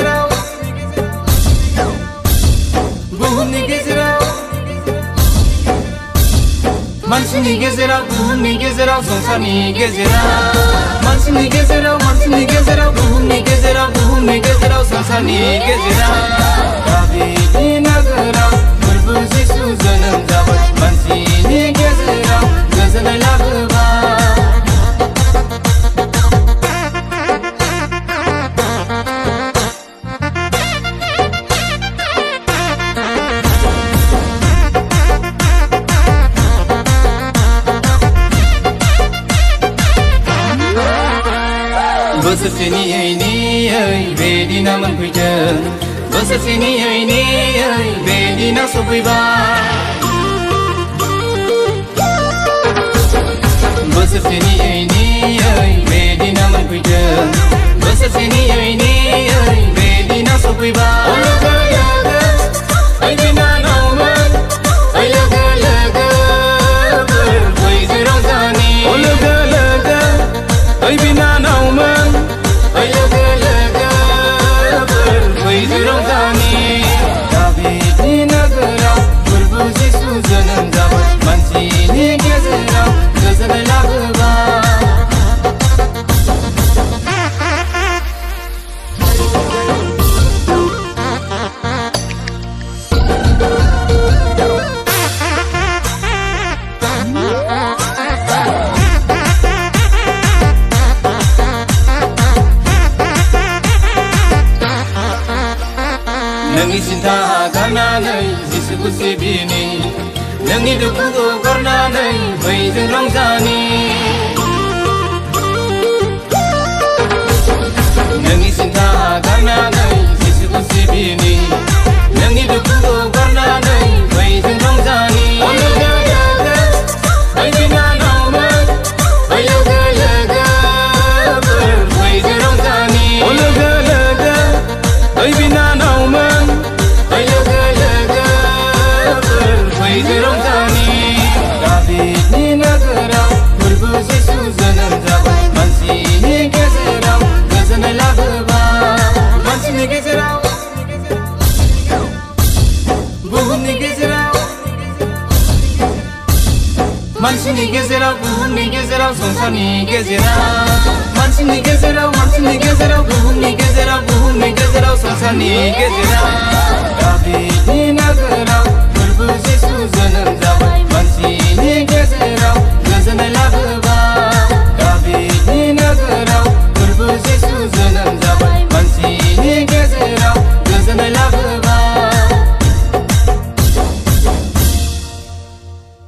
गेजेराव बुहुमनि गेजेराव मानसिनि गेजेराव बुहुमनि गेजेराव संसारनि गेजेराव मानसिनि गेजेराव बुहुमनि गेजेराव संसारनि गेजेराव दाबिदनि नोगोराव फोरबो जिसु जोनोम जाबाय मानसिनि गेजेराव गोजोननाय लाबोबाय बोसोरसेनि बे दिना मोनफैदों बोसोरसेनि बे दिना सफैबाय बोसोरसेनि बे दिना मोनफैदों बोसोरसेनि बे दिना सफैबाय ओइ बिनानावमोन ओइ लोगो लोगो फैदो रंजानि लोगो लोगो ओइ बिनानावमोन ओइ लोगो लोगो फैदो रंजानि दाबिदनि नोगोराव फोरबो जिसु जोनोम जाबाय मानसिनि गेजेराव गोजोननाय लाबोबाय नोंनि सिन्था गारनानै जिसुखौ सिबिनि नोंनि दुखुखौ गारनानै फैजों रंजानि नोंनि सिन्था गारनानै जिसुखौ सिबिनि नोंनि दुखुखौ गारनानै फैजों रंजानि ओइ बिनानावमोन ओइ लोगो लोगो फैजों रंजानि लोगो लोगो ओइ बिनानावमोन ओइ लोगो लोगो फैदो रंजानि दाबिदनि नोगोराव फोरबो जिसु जोनोम जाबाय मानसिनि गेजेराव गोजोननाय लाबोबाय मानसिनि गेजेराव बुहुमनि गेजेराव मानसिनि गेजेराव बुहुमनि गेजेराव संसारनि गेजेराव मानसिनि गेजेराव बुहुमनि गेजेराव संसारनि गेजेराव दाबिद